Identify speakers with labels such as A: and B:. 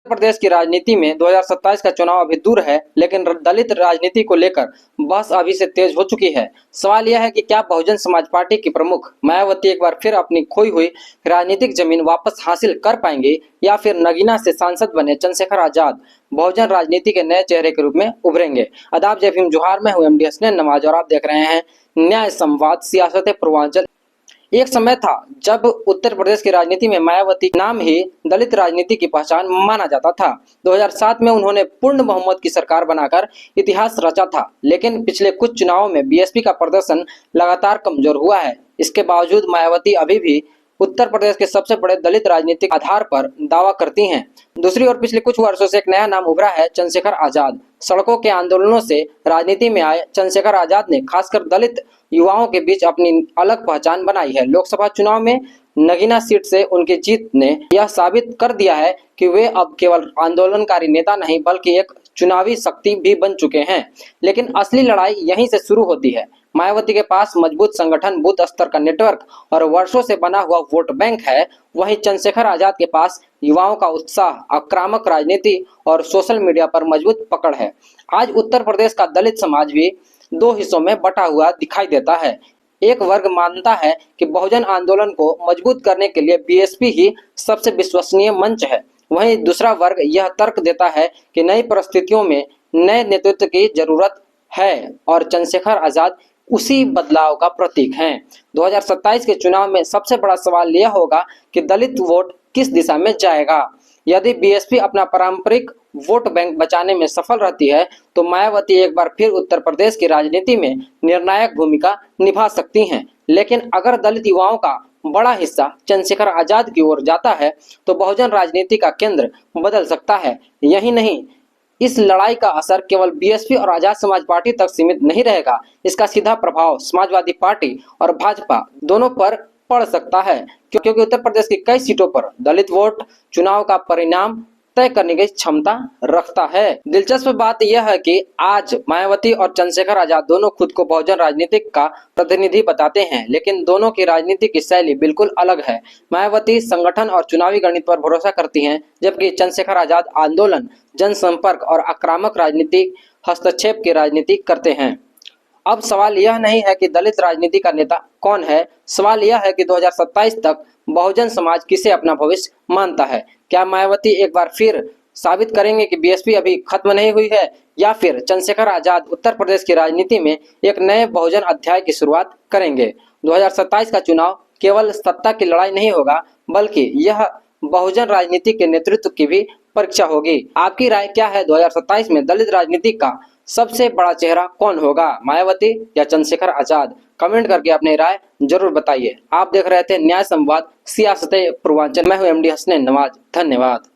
A: प्रदेश की राजनीति में 2027 का चुनाव अभी दूर है, लेकिन दलित राजनीति को लेकर बहस अभी से तेज हो चुकी है। सवाल यह है कि क्या बहुजन समाज पार्टी की प्रमुख मायावती एक बार फिर अपनी खोई हुई राजनीतिक जमीन वापस हासिल कर पाएंगे या फिर नगीना से सांसद बने चंद्रशेखर आजाद बहुजन राजनीति के नए चेहरे के रूप में उभरेंगे। आदाब, जय भीम, जोहार। मैं हूं एमडी हसनैन नवाज और आप देख रहे हैं न्याय संवाद सियासत पूर्वांचल। एक समय था जब उत्तर प्रदेश की राजनीति में मायावती नाम ही दलित राजनीति की पहचान माना जाता था। 2007 में उन्होंने पूर्ण बहुमत की सरकार बनाकर इतिहास रचा था, लेकिन पिछले कुछ चुनावों में बीएसपी का प्रदर्शन लगातार कमजोर हुआ है। इसके बावजूद मायावती अभी भी उत्तर प्रदेश के सबसे बड़े दलित राजनीतिक आधार पर दावा करती हैं। दूसरी ओर पिछले कुछ वर्षों से एक नया नाम उभरा है, चंद्रशेखर आजाद। सड़कों के आंदोलनों से राजनीति में आए चंद्रशेखर आजाद ने खासकर दलित युवाओं के बीच अपनी अलग पहचान बनाई है। लोकसभा चुनाव में नगीना सीट से उनकी जीत ने यह साबित कर दिया है कि वे अब केवल आंदोलनकारी नेता नहीं बल्कि एक चुनावी शक्ति भी बन चुके हैं। लेकिन असली लड़ाई यहीं से शुरू होती है। मायावती के पास मजबूत संगठन, बूथ स्तर का नेटवर्क और वर्षों से बना हुआ वोट बैंक है। वहीं चंद्रशेखर आजाद के पास युवाओं का उत्साह, आक्रामक राजनीति और सोशल मीडिया पर मजबूत पकड़ है। आज उत्तर प्रदेश का दलित समाज भी दो हिस्सों में बटा हुआ दिखाई देता है। एक वर्ग मानता है कि बहुजन आंदोलन को मजबूत करने के लिए बीएसपी ही सबसे विश्वसनीय मंच है। वहीं दूसरा वर्ग यह तर्क देता है कि नई परिस्थितियों में नए नेतृत्व की जरूरत है और चंद्रशेखर आजाद उसी बदलाव का प्रतीक हैं। 2027 के चुनाव में सबसे बड़ा सवाल यह होगा कि दलित वोट किस दिशा में जाएगा। यदि बीएसपी अपना पारंपरिक वोट बैंक बचाने में सफल रहती है तो मायावती एक बार फिर उत्तर प्रदेश की राजनीति में निर्णायक भूमिका निभा सकती हैं। लेकिन अगर दलित युवाओं का बड़ा हिस्सा चंद्रशेखर आजाद की ओर जाता है तो बहुजन राजनीति का केंद्र बदल सकता है। यही नहीं, इस लड़ाई का असर केवल बीएसपी और आजाद समाज पार्टी तक सीमित नहीं रहेगा। इसका सीधा प्रभाव समाजवादी पार्टी और भाजपा दोनों पर पड़ सकता है, क्योंकि उत्तर प्रदेश की कई सीटों पर दलित वोट चुनाव का परिणाम तय करने की क्षमता रखता है। दिलचस्प बात यह है कि आज मायावती और चंद्रशेखर आजाद दोनों खुद को बहुजन राजनीति का प्रतिनिधि बताते हैं, लेकिन दोनों की राजनीति की शैली बिल्कुल अलग है। मायावती संगठन और चुनावी गणित पर भरोसा करती हैं, जबकि चंद्रशेखर आजाद आंदोलन, जनसंपर्क और आक्रामक राजनीतिक हस्तक्षेप की राजनीति करते हैं। अब सवाल यह नहीं है कि दलित राजनीति का नेता कौन है, सवाल यह है कि 2027 तक बहुजन समाज किसे अपना भविष्य मानता है। क्या मायावती एक बार फिर साबित करेंगे कि बीएसपी अभी खत्म नहीं हुई है, या फिर चंद्रशेखर आजाद उत्तर प्रदेश की राजनीति में एक नए बहुजन अध्याय की शुरुआत करेंगे। 2027 का चुनाव केवल सत्ता की लड़ाई नहीं होगा, बल्कि यह बहुजन राजनीति के नेतृत्व की भी परीक्षा होगी। आपकी राय क्या है? 2027 में दलित राजनीति का सबसे बड़ा चेहरा कौन होगा, मायावती या चंद्रशेखर आजाद? कमेंट करके अपनी राय जरूर बताइए। आप देख रहे थे न्याय संवाद सियासत पूर्वांचल। मैं हूं एमडी हसनैन नवाज। धन्यवाद।